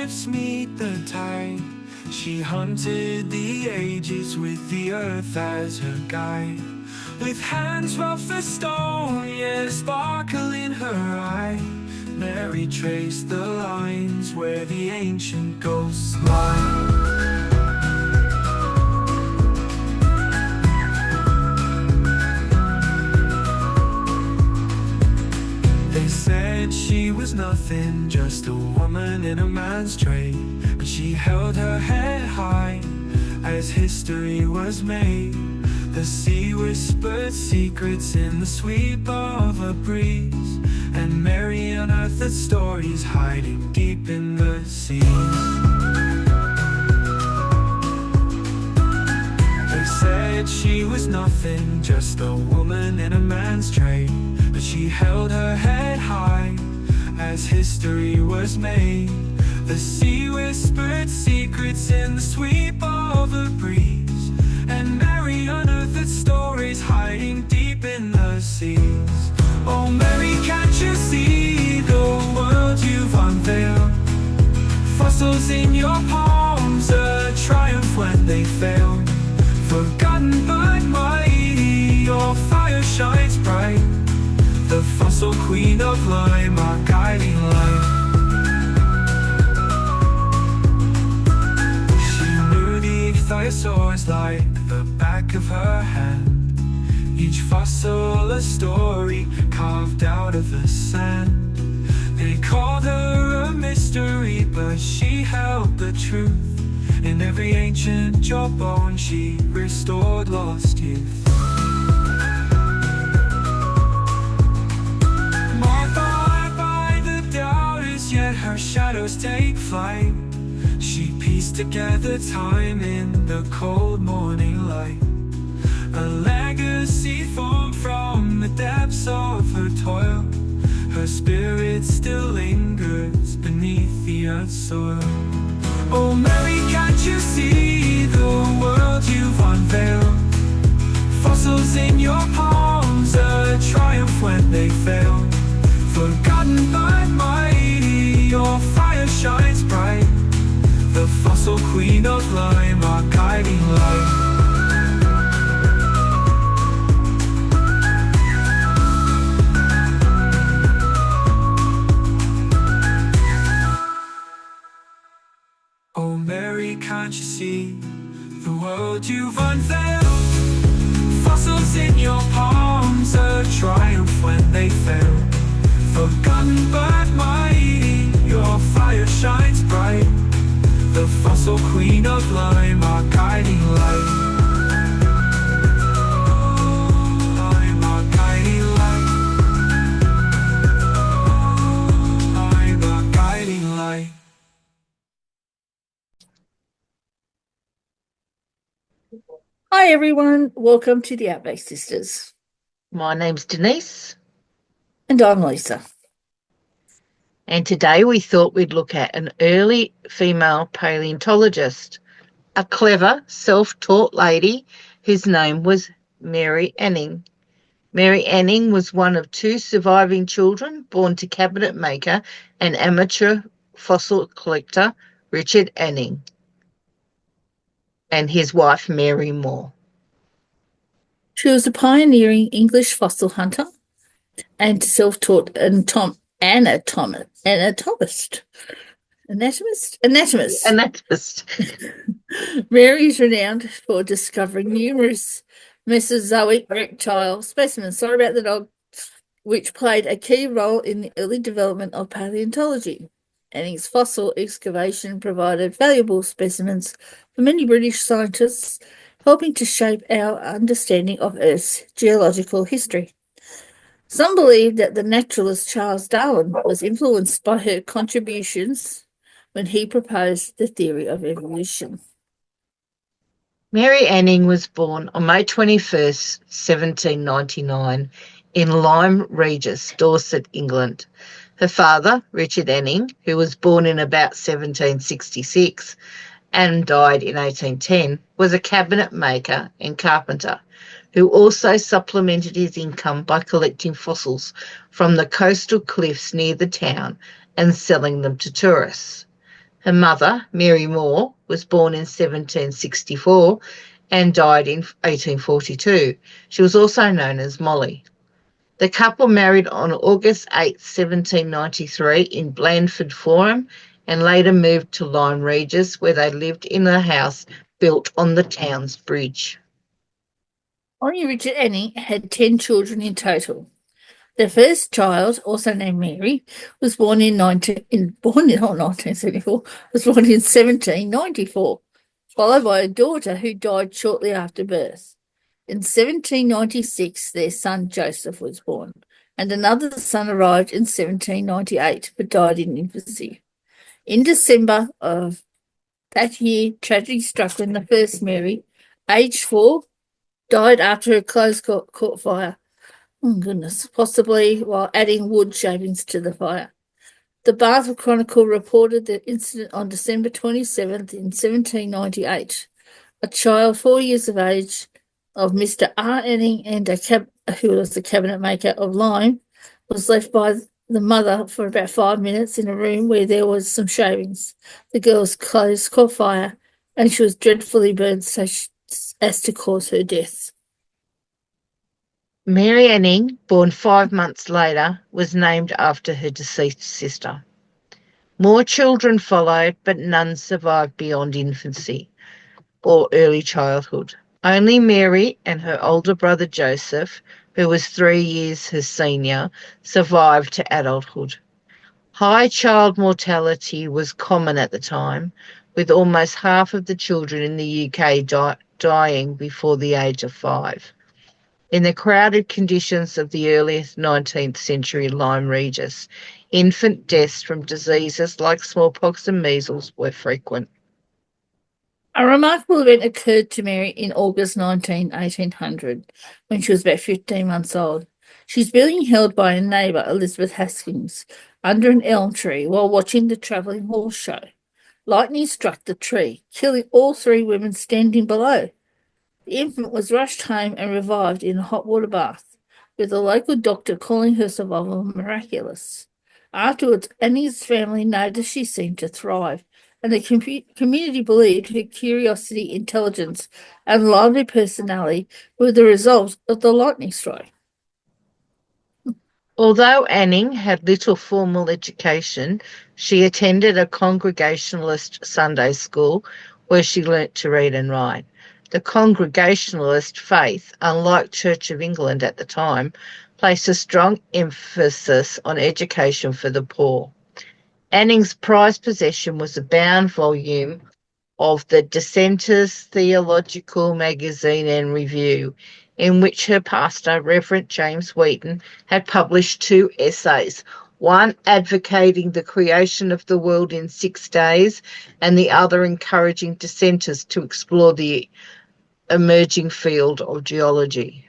ships meet the tide. She hunted the ages with the earth as her guide. With hands rough as stone, yeah, sparkle in her eye, Mary traced the lines where the ancient ghosts lie. They said she was nothing, just a woman in a man's trade, but she held her head high as history was made. The sea whispered secrets in the sweep of a breeze, and Mary unearthed stories hiding deep in the seas. They said she was nothing, just a woman in a man's trade, but she held her head high as history was made. The sea whispered secrets in the sweep of a breeze, and Mary unearthed stories hiding deep in the seas. Oh Mary, can't you see the world you've unveiled? Fossils in your palms, a triumph when they fail. Forgotten but mighty, your fire shines bright. The fossil queen of lime, our guiding light. She knew the ichthyosaurs like the back of her hand, each fossil a story carved out of the sand. They called her a mystery, but she held the truth. In every ancient jawbone she restored lost youth. Marked by the doubters, yet her shadows take flight. She pieced together time in the cold morning light, a legacy formed from the depths of her toil. Her spirit still lingers beneath the earth's soil. Oh Mary, can't you see the world you've unveiled? Fossils in your palms, a triumph when they fail. Forgotten but mighty, your fire shines bright. The fossil queen of lime, our guiding light. Oh Mary, can't you see the world you've unveiled? Fossils in your palms, a triumph when they fail. Forgotten but mighty, your fire shines bright. The fossil queen of lime, our guiding light. I'm our guiding light. I'm our guiding light. Hi everyone, welcome to the Outback Sisters. My name's Denise. And I'm Lisa. And today we thought we'd look at an early female paleontologist, a clever, self-taught lady whose name was Mary Anning. Mary Anning was one of two surviving children born to cabinet maker and amateur fossil collector Richard Anning and his wife Mary Moore. She was a pioneering English fossil hunter and self-taught anatomist. Mary is renowned for discovering numerous Mesozoic reptile specimens, sorry about the dog, which played a key role in the early development of paleontology. Anning's fossil excavation provided valuable specimens for many British scientists, helping to shape our understanding of Earth's geological history. Some believe that the naturalist Charles Darwin was influenced by her contributions when he proposed the theory of evolution. Mary Anning was born on May 21st, 1799 in Lyme Regis, Dorset, England. Her father, Richard Anning, who was born in about 1766 and died in 1810, was a cabinet maker and carpenter who also supplemented his income by collecting fossils from the coastal cliffs near the town and selling them to tourists. Her mother, Mary Moore, was born in 1764 and died in 1842. She was also known as Molly. The couple married on August 8, 1793 in Blandford Forum and later moved to Lyme Regis, where they lived in a house built on the town's bridge. Ollie Richard Anning had 10 children in total. Their first child, also named Mary, was born in 1974, was born in 1794, followed by a daughter who died shortly after birth. In 1796, their son Joseph was born, and another son arrived in 1798 but died in infancy. In December of that year, tragedy struck when the first Mary, aged 4, died after a close caught fire. Oh, goodness, possibly while adding wood shavings to the fire. The Bath Chronicle reported the incident on December 27th in 1798. A child 4 years of age of Mr. R. Anning and who was the cabinet maker of Lyme was left by the mother for about 5 minutes in a room where there was some shavings. The girl's clothes caught fire and she was dreadfully burned as to cause her death. Mary Anning, born 5 months later, was named after her deceased sister. More children followed, but none survived beyond infancy or early childhood. Only Mary and her older brother Joseph, who was 3 years her senior, survived to adulthood. High child mortality was common at the time, with almost half of the children in the UK dying before the age of 5. In the crowded conditions of the earliest 19th century Lyme Regis, infant deaths from diseases like smallpox and measles were frequent. A remarkable event occurred to Mary in August 1800, when she was about 15 months old. She's being held by a neighbour, Elizabeth Haskins, under an elm tree while watching the travelling horse show. Lightning struck the tree, killing all 3 women standing below. The infant was rushed home and revived in a hot water bath, with the local doctor calling her survival miraculous. Afterwards, Annie's family noticed she seemed to thrive, and the community believed her curiosity, intelligence, and lively personality were the result of the lightning strike. Although Anning had little formal education, she attended a Congregationalist Sunday school where she learnt to read and write. The Congregationalist faith, unlike Church of England at the time, placed a strong emphasis on education for the poor. Anning's prized possession was a bound volume of the Dissenters Theological Magazine and Review, in which her pastor, Reverend James Wheaton, had published 2 essays, one advocating the creation of the world in 6 days and the other encouraging dissenters to explore the emerging field of geology.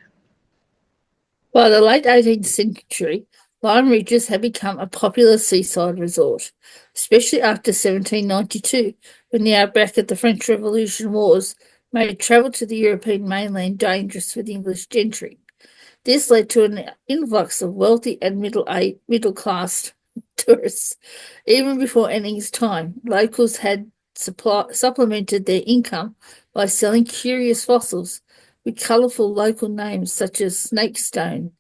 By the late 18th century, Lyme Regis had become a popular seaside resort, especially after 1792, when the outbreak of the French Revolution wars made travel to the European mainland dangerous for the English gentry. This led to an influx of wealthy and middle-class tourists. Even before Anning's time, locals had supplemented their income by selling curious fossils with colourful local names such as snakestone,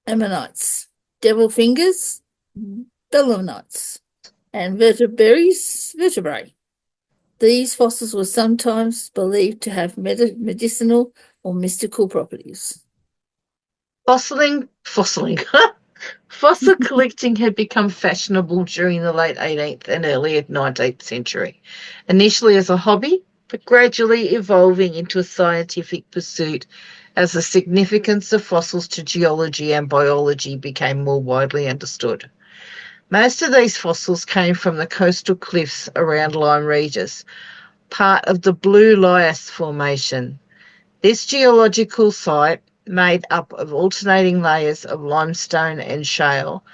ammonites, devil fingers, belemnites, and vertebrae. These fossils were sometimes believed to have medicinal or mystical properties. Fossil collecting had become fashionable during the late 18th and early 19th century, initially as a hobby, but gradually evolving into a scientific pursuit as the significance of fossils to geology and biology became more widely understood. Most of these fossils came from the coastal cliffs around Lyme Regis, part of the Blue Lias Formation. This geological site, made up of alternating layers of limestone and shale,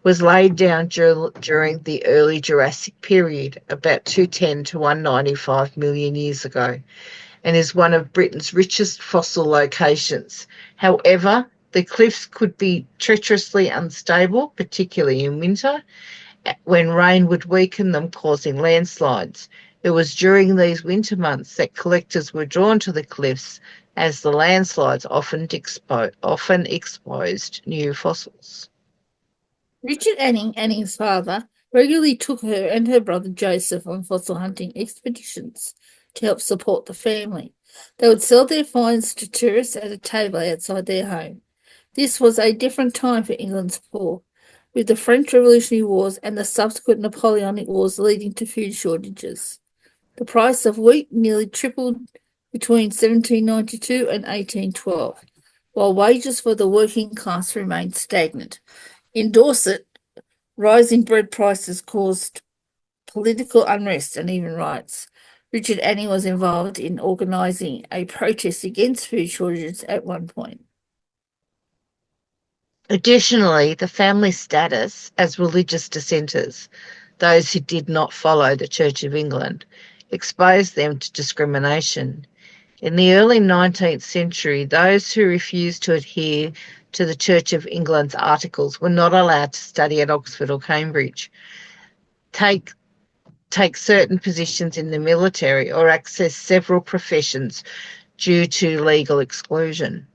was laid down during the early Jurassic period, about 210 to 195 million years ago, and is one of Britain's richest fossil locations. However, the cliffs could be treacherously unstable, particularly in winter, when rain would weaken them, causing landslides. It was during these winter months that collectors were drawn to the cliffs, as the landslides often exposed new fossils. Richard Anning, Anning's father, regularly took her and her brother Joseph on fossil hunting expeditions to help support the family. They would sell their finds to tourists at a table outside their home. This was a different time for England's poor, with the French Revolutionary Wars and the subsequent Napoleonic Wars leading to food shortages. The price of wheat nearly tripled between 1792 and 1812, while wages for the working class remained stagnant. In Dorset, rising bread prices caused political unrest and even riots. Richard Anning was involved in organising a protest against food shortages at one point. Additionally, the family status as religious dissenters, those who did not follow the Church of England, exposed them to discrimination. In the early 19th century, those who refused to adhere to the Church of England's articles were not allowed to study at Oxford or Cambridge, take certain positions in the military, or access several professions due to legal exclusion.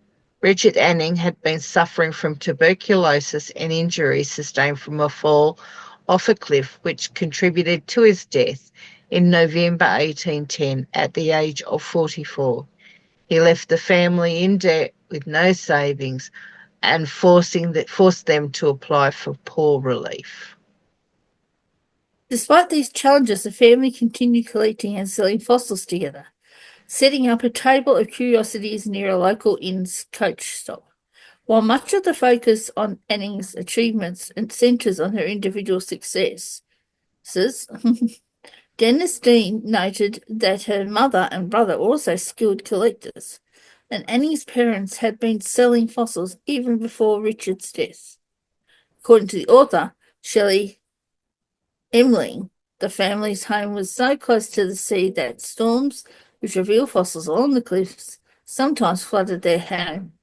Richard Anning had been suffering from tuberculosis and injuries sustained from a fall off a cliff, which contributed to his death in November 1810 at the age of 44. He left the family in debt with no savings and forced them to apply for poor relief. Despite these challenges, the family continued collecting and selling fossils together, setting up a table of curiosities near a local inn's coach stop. While much of the focus on Anning's achievements centres on her individual successes, Dennis Dean noted that her mother and brother were also skilled collectors, and Anning's parents had been selling fossils even before Richard's death. According to the author, Shelley Emling, the family's home was so close to the sea that storms, which reveal fossils along the cliffs, sometimes flooded their home.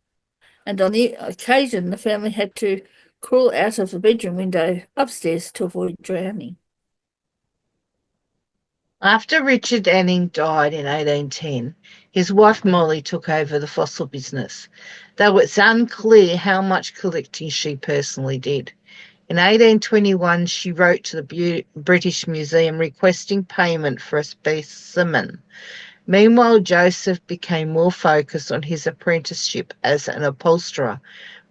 And on the occasion, the family had to crawl out of the bedroom window upstairs to avoid drowning. After Richard Anning died in 1810, his wife Molly took over the fossil business, though it's unclear how much collecting she personally did. In 1821, she wrote to the British Museum requesting payment for a specimen. Meanwhile, Joseph became more focused on his apprenticeship as an upholsterer,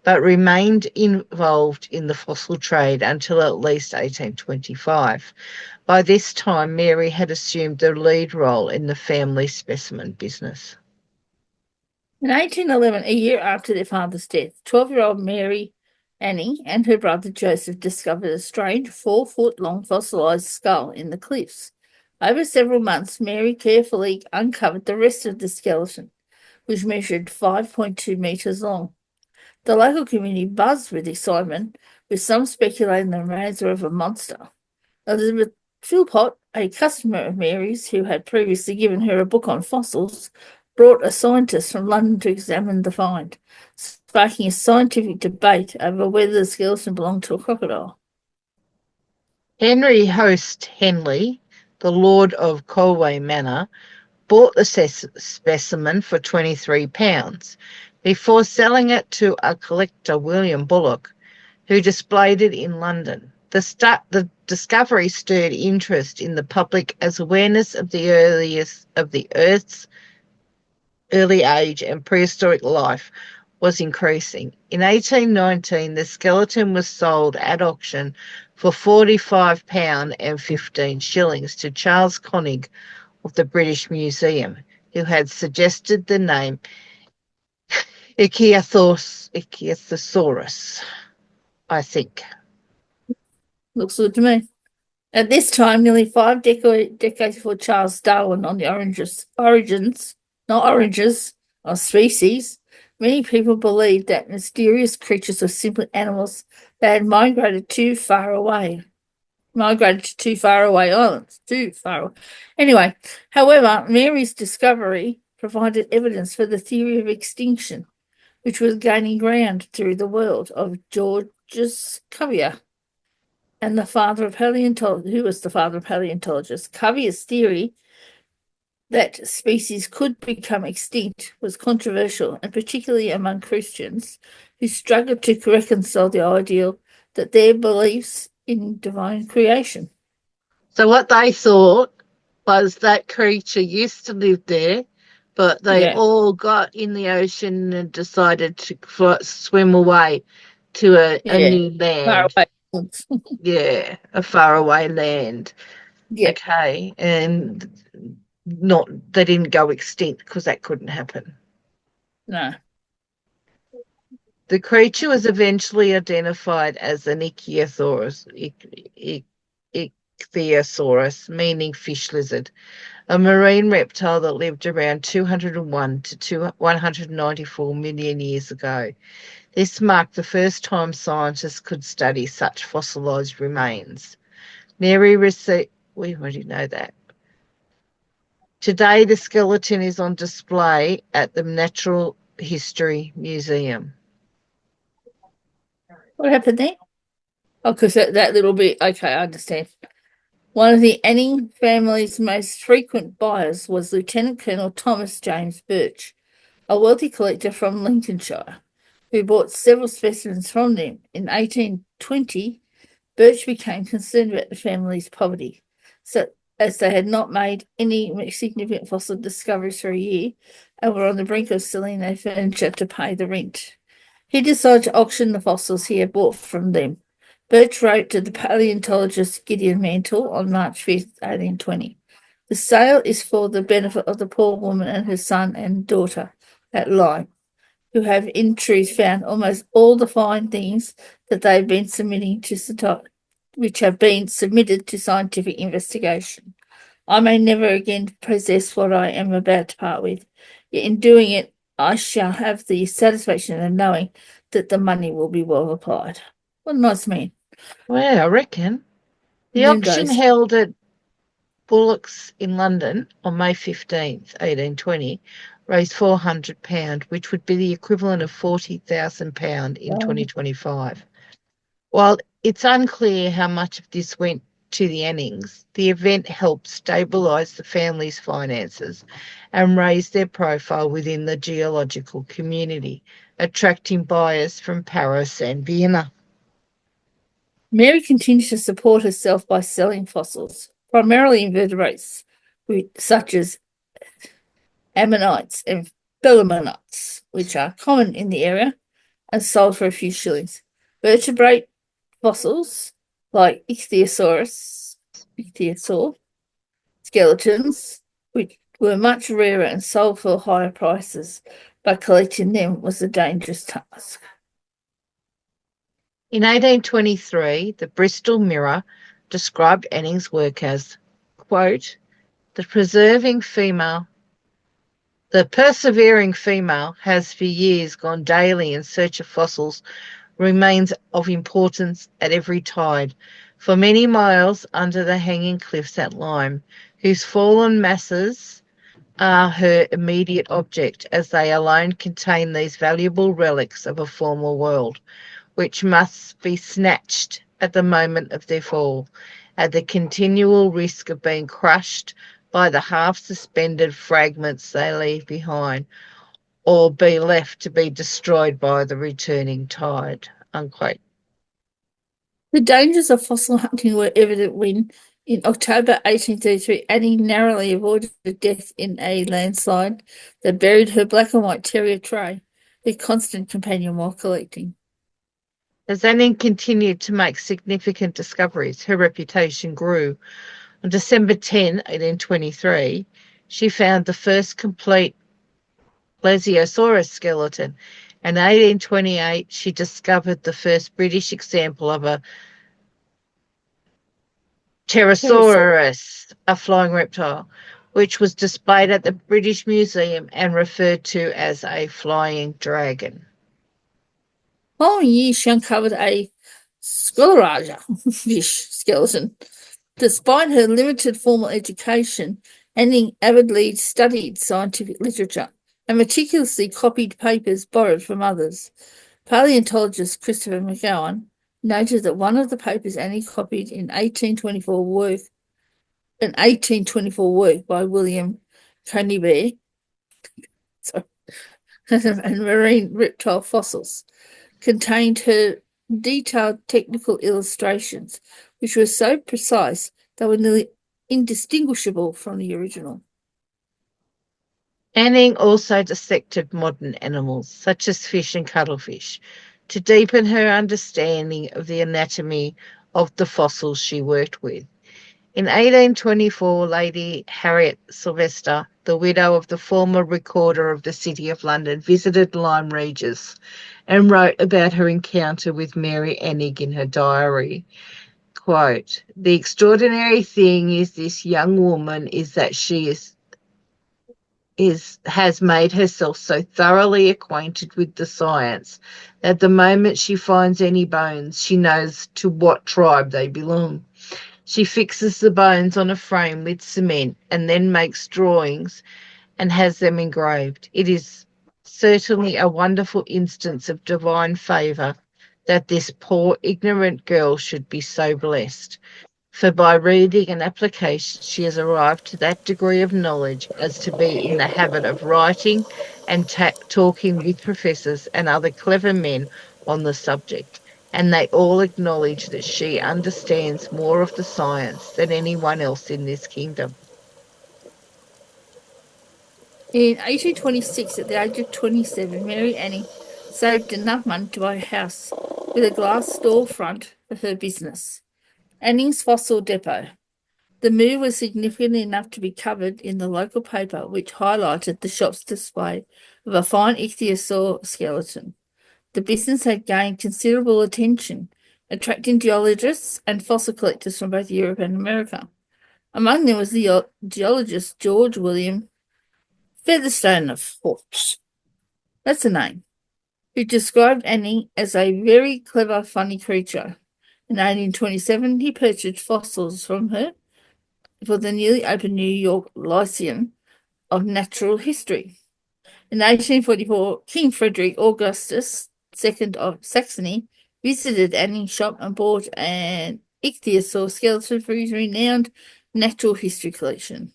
but remained involved in the fossil trade until at least 1825. By this time, Mary had assumed the lead role in the family specimen business. In 1811, a year after their father's death, 12-year-old Mary Anning and her brother Joseph discovered a strange 4-foot-long fossilised skull in the cliffs. Over several months, Mary carefully uncovered the rest of the skeleton, which measured 5.2 metres long. The local community buzzed with excitement, with some speculating the remains were of a monster. Elizabeth Philpott, a customer of Mary's who had previously given her a book on fossils, brought a scientist from London to examine the find, sparking a scientific debate over whether the skeleton belonged to a crocodile. Henry Host Henley, the Lord of Colway Manor, bought the specimen for £23 before selling it to a collector, William Bullock, who displayed it in London. The discovery stirred interest in the public as awareness of the Earth's early age and prehistoric life was increasing. In 1819, the skeleton was sold at auction for £45 and 15 shillings to Charles Koenig of the British Museum, who had suggested the name Ichthyosaurus, I think. Looks good to me. At this time, nearly 5 decades before Charles Darwin on the origins of species, many people believed that mysterious creatures were simply animals that had migrated to too far away islands. Anyway, however, Mary's discovery provided evidence for the theory of extinction, which was gaining ground through the world of Georges Cuvier. and the father of paleontology, who was the father of paleontologists, Cuvier's theory that species could become extinct was controversial, and particularly among Christians who struggled to reconcile the ideal that their beliefs in divine creation. So what they thought was that creature used to live there, but they Yeah. all got in the ocean and decided to swim away to a Yeah. new Far land. away. Yeah, a faraway land. Yeah. Okay, and they didn't go extinct because that couldn't happen. No. The creature was eventually identified as an ichthyosaurus, meaning fish lizard, a marine reptile that lived around 201 to 194 million years ago. This marked the first time scientists could study such fossilized remains. We already know that. Today, the skeleton is on display at the Natural History Museum. What happened there? Oh, because that little bit. Okay, I understand. One of the Anning family's most frequent buyers was Lieutenant Colonel Thomas James Birch, a wealthy collector from Lincolnshire, who bought several specimens from them. In 1820, Birch became concerned about the family's poverty, so as they had not made any significant fossil discoveries for a year and were on the brink of selling their furniture to pay the rent. He decided to auction the fossils he had bought from them. Birch wrote to the paleontologist Gideon Mantle on March 5th, 1820. The sale is for the benefit of the poor woman and her son and daughter at Lyme, who have in truth found almost all the fine things that they've been which have been submitted to scientific investigation. I may never again possess what I am about to part with, yet in doing it, I shall have the satisfaction of knowing that the money will be well applied. What a nice man. Well, I reckon. The Them auction days. held at Bullock's in London on May 15th, 1820, raised £400, which would be the equivalent of £40,000 in 2025. While it's unclear how much of this went to the Annings, the event helped stabilise the family's finances and raise their profile within the geological community, attracting buyers from Paris and Vienna. Mary continued to support herself by selling fossils, primarily invertebrates, such as ammonites and belemnites, which are common in the area and sold for a few shillings. Vertebrate fossils like ichthyosaur skeletons, which were much rarer and sold for higher prices, but collecting them was a dangerous task. In 1823, the Bristol Mirror described Anning's work as, quote, the persevering female has for years gone daily in search of fossils, remains of importance at every tide, for many miles under the hanging cliffs at Lyme, whose fallen masses are her immediate object, as they alone contain these valuable relics of a former world, which must be snatched at the moment of their fall, at the continual risk of being crushed by the half-suspended fragments they leave behind, or be left to be destroyed by the returning tide, unquote. The dangers of fossil hunting were evident when, in October 1833, Annie narrowly avoided death in a landslide that buried her black and white terrier Tray, her constant companion while collecting. As Anning continued to make significant discoveries, her reputation grew. On December 10, 1823, she found the first complete Plesiosaurus skeleton. In 1828, she discovered the first British example of a Pterosaurus, a flying reptile, which was displayed at the British Museum and referred to as a flying dragon. Following year, she uncovered a Scoloraja fish skeleton. Despite her limited formal education, Anning avidly studied scientific literature and meticulously copied papers borrowed from others. Paleontologist Christopher McGowan noted that one of the papers Annie copied in 1824 work by William Conybeare and marine reptile fossils contained her detailed technical illustrations, which were so precise they were nearly indistinguishable from the original. Anning also dissected modern animals, such as fish and cuttlefish, to deepen her understanding of the anatomy of the fossils she worked with. In 1824, Lady Harriet Sylvester, the widow of the former Recorder of the City of London, visited Lyme Regis and wrote about her encounter with Mary Anning in her diary. Quote, "The extraordinary thing is this young woman is that she has made herself so thoroughly acquainted with the science that the moment she finds any bones, she knows to what tribe they belong. She fixes the bones on a frame with cement and then makes drawings and has them engraved. It is certainly a wonderful instance of divine favour that this poor ignorant girl should be so blessed. For by reading and application she has arrived to that degree of knowledge as to be in the habit of writing and talking with professors and other clever men on the subject, and they all acknowledge that she understands more of the science than anyone else in this kingdom." In 1826, at the age of 27, Mary Anning saved enough money to buy a house with a glass store front for her business, Anning's Fossil Depot. The move was significant enough to be covered in the local paper, which highlighted the shop's display of a fine ichthyosaur skeleton. The business had gained considerable attention, attracting geologists and fossil collectors from both Europe and America. Among them was the geologist George William Featherstone of Hawks. That's a name. Who described Annie as a very clever, funny creature. In 1827, he purchased fossils from her for the newly opened New York Lyceum of Natural History. In 1844, King Frederick Augustus II of Saxony visited Anning's shop and bought an ichthyosaur skeleton for his renowned natural history collection.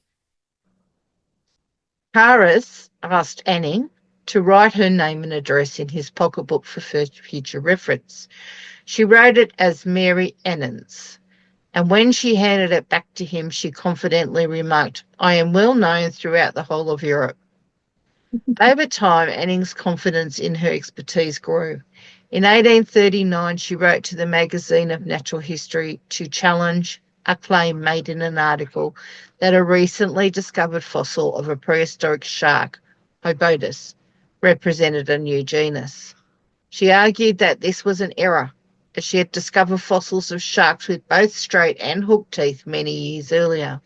Harris asked Anning to write her name and address in his pocketbook for future reference. She wrote it as Mary Annans, and when she handed it back to him, she confidently remarked, "I am well known throughout the whole of Europe." Over time, Anning's confidence in her expertise grew. In 1839, she wrote to the Magazine of Natural History to challenge a claim made in an article that a recently discovered fossil of a prehistoric shark, Hybotus, represented a new genus. She argued that this was an error, as she had discovered fossils of sharks with both straight and hooked teeth many years earlier.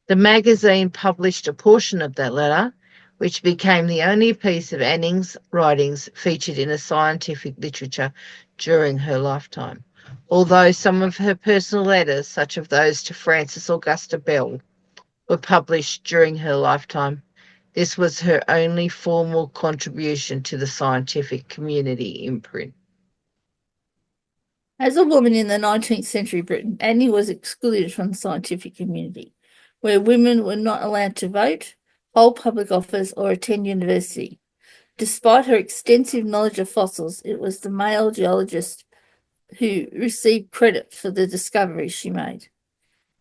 The magazine published a portion of that letter, which became the only piece of Anning's writings featured in a scientific literature during her lifetime. Although some of her personal letters, such as those to Frances Augusta Bell, were published during her lifetime, this was her only formal contribution to the scientific community in print. As a woman in the 19th century Britain, Annie was excluded from the scientific community, where women were not allowed to vote, hold public office, or attend university. Despite her extensive knowledge of fossils, it was the male geologist who received credit for the discoveries she made.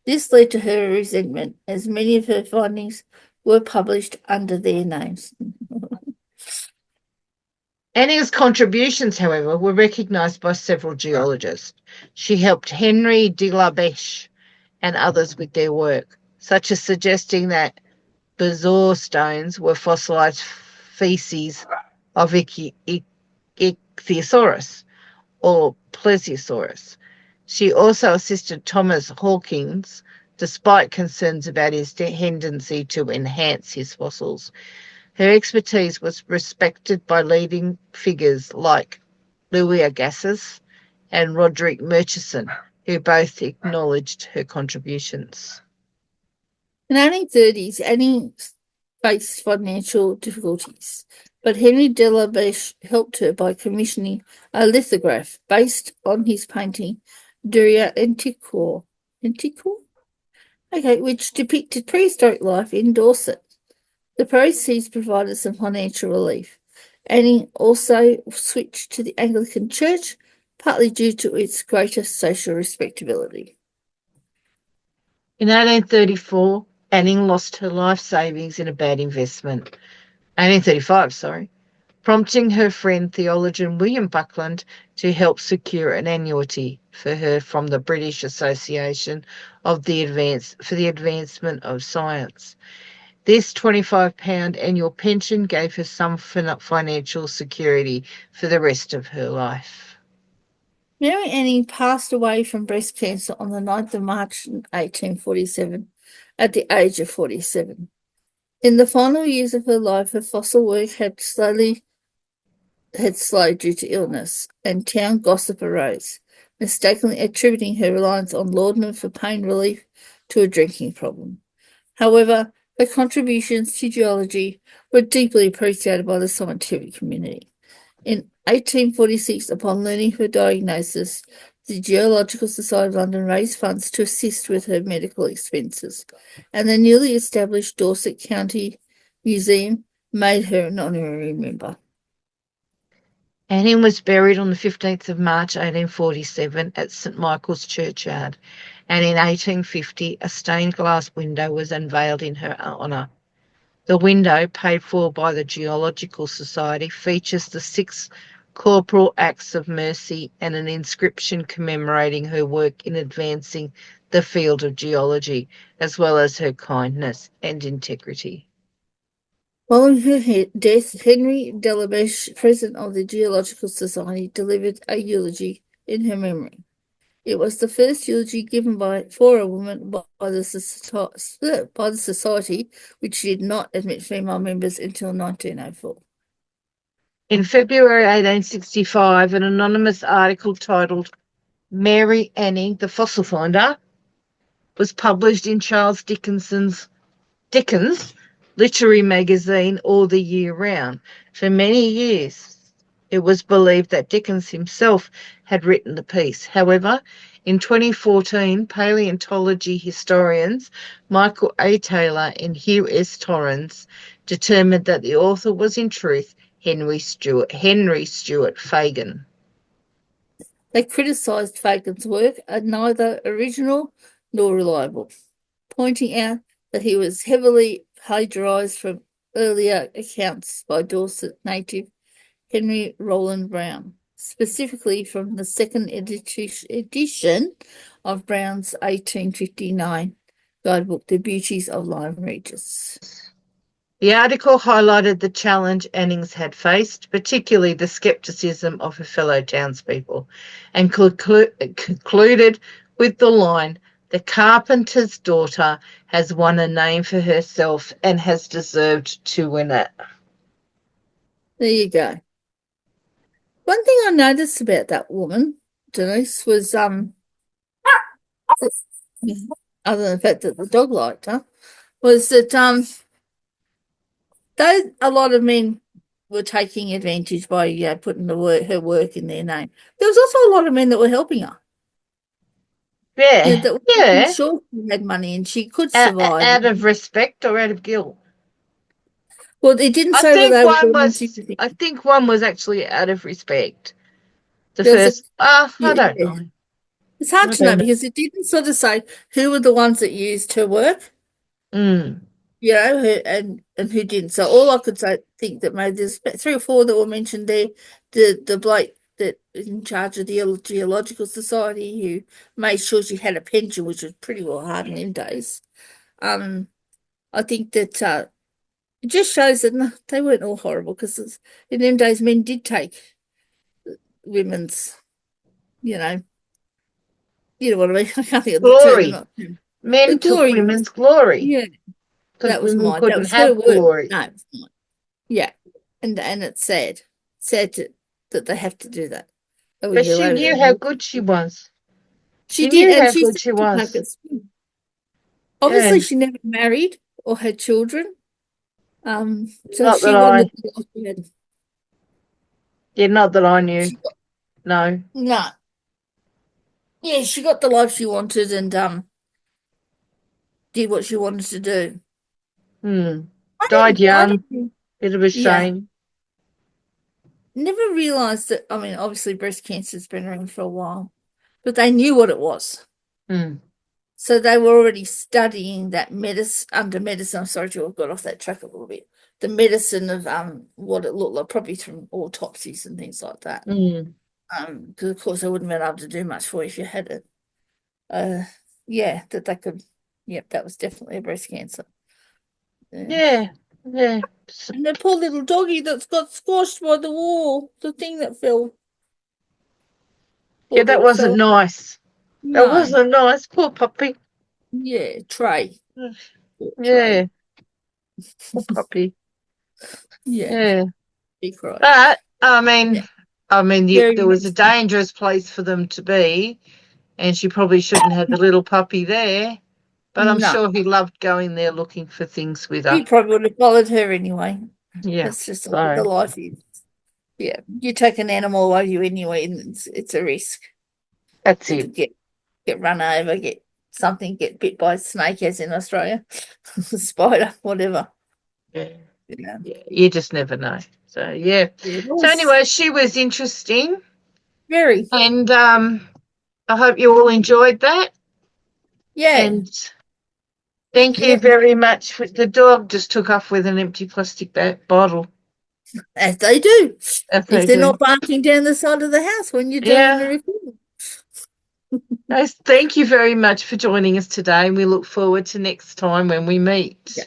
This led to her resentment, as many of her findings were published under their names. Anning's contributions, however, were recognised by several geologists. She helped Henry de la Beche and others with their work, such as suggesting that bezoar stones were fossilised feces of Ichthyosaurus or Plesiosaurus. She also assisted Thomas Hawkins, despite concerns about his tendency to enhance his fossils. Her expertise was respected by leading figures like Louis Agassiz and Roderick Murchison, who both acknowledged her contributions. In the 1830s, Annie faced financial difficulties. but Henry Delabèche helped her by commissioning a lithograph based on his painting Duria Antiquor. Antiquor? Okay, which depicted prehistoric life in Dorset. The proceeds provided some financial relief. Anning also switched to the Anglican Church, partly due to its greater social respectability. In 1834, Anning lost her life savings in a bad investment. 1835, sorry, prompting her friend theologian William Buckland to help secure an annuity for her from the British Association for the Advancement of Science. This £25 annual pension gave her some financial security for the rest of her life. Mary Anning passed away from breast cancer on the 9th of March 1847 at the age of 47. In the final years of her life, her fossil work had slowed due to illness, and town gossip arose, mistakenly attributing her reliance on laudanum for pain relief to a drinking problem. However, her contributions to geology were deeply appreciated by the scientific community. In 1846, upon learning her diagnosis, the Geological Society of London raised funds to assist with her medical expenses, and the newly established Dorset County Museum made her an honorary member. Anning was buried on the 15th of March 1847 at St Michael's Churchyard, and in 1850 a stained glass window was unveiled in her honour. The window, paid for by the Geological Society, features the 6 corporal acts of mercy and an inscription commemorating her work in advancing the field of geology, as well as her kindness and integrity. Following her death, Henry Delabèche, president of the Geological Society, delivered a eulogy in her memory. It was the first eulogy given for a woman by the society, which did not admit female members until 1904. In February 1865, an anonymous article titled Mary Anning, the Fossil Finder, was published in Charles Dickens' literary magazine All the Year Round. For many years, it was believed that Dickens himself had written the piece. However, in 2014, paleontology historians Michael A. Taylor and Hugh S. Torrens determined that the author was in truth Henry Stewart Fagan. They criticised Fagan's work as neither original nor reliable, pointing out that he was heavily plagiarised from earlier accounts by Dorset native Henry Rowland Brown, specifically from the second edition of Brown's 1859 guidebook, The Beauties of Lyme Regis. The article highlighted the challenge Annings had faced, particularly the scepticism of her fellow townspeople, and concluded with the line, "The carpenter's daughter has won a name for herself and has deserved to win it." There you go. One thing I noticed about that woman, Denise, was other than the fact that the dog liked her, was that though a lot of men were taking advantage by putting her work in their name, there was also a lot of men that were helping her. Yeah, That yeah. sure she had money and she could survive. Out of respect or out of guilt? Well, it didn't say that they were. I think one was actually out of respect. The There's first, I don't know. It's hard to know because it didn't sort of say who were the ones that used her work, Mm. you know, and who didn't. So all I could think that maybe there's 3 or 4 that were mentioned there. The bloke that is in charge of the Geological Society who made sure she had a pension, which was pretty well hard in them days. I think that it just shows that no, they weren't all horrible because in them days men did take women's, you know what I mean. I can't think of Glory. the term. Men took women's glory. Yeah, that was women mine. couldn't have glory. No, it's not. Yeah, and it's sad that they have to do that. But she knew how good she was. She did, and how good she was. Obviously, she never married or had children. So Not she that wanted to get what she had. Yeah, not that I knew. She got, No. no. Yeah, she got the life she wanted and did what she wanted to do. Died I young. didn't, Bit of a yeah, shame. never realized that. I mean, obviously, breast cancer's been around for a while, but they knew what it was. Mm. So they were already studying that medicine. I'm sorry to have got off that track a little bit. The medicine of what it looked like, probably from autopsies and things like that. Mm. Because of course they wouldn't have been able to do much for you if you had it. Yeah, that they could. Yep, that was definitely a breast cancer. Yeah. Yeah. And the poor little doggy that's got squashed by the wall, the thing that fell. Yeah, Poor that little wasn't fella. nice. That No, wasn't nice. Poor puppy. yeah, Trey. Poor Yeah. Trey. Poor puppy. Yeah, Yeah. he cried. But Yeah, there very was a nasty. dangerous place for them to be, and she probably shouldn't have the little puppy there. But I'm No, sure he loved going there looking for things with he her. probably would have followed her anyway. Yeah. That's just the way the So life is. Yeah, you take an animal away you anyway, and it's a risk. that's It it. could get run over, get bit by a snake, as in Australia, spider, whatever. Yeah. Yeah, Yeah. You just never know. So yeah. yeah, it So was anyway, she was interesting, very. and I hope you all enjoyed that. Yeah, And thank you yeah, very much. The dog just took off with an empty plastic bottle, as they do. as If they they're do. not barking down the side of the house when you're doing the Yeah. recording. Guys, thank you very much for joining us today. And we look forward to next time when we meet. Yeah.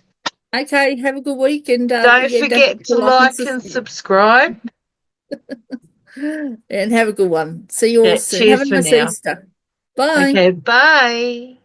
Okay, have a good week, and Don't yeah, don't forget forget to to like and like and subscribe. subscribe. And have a good one. See you all Yeah, soon. Have a cheers for nice now. Easter. Bye. Okay, bye.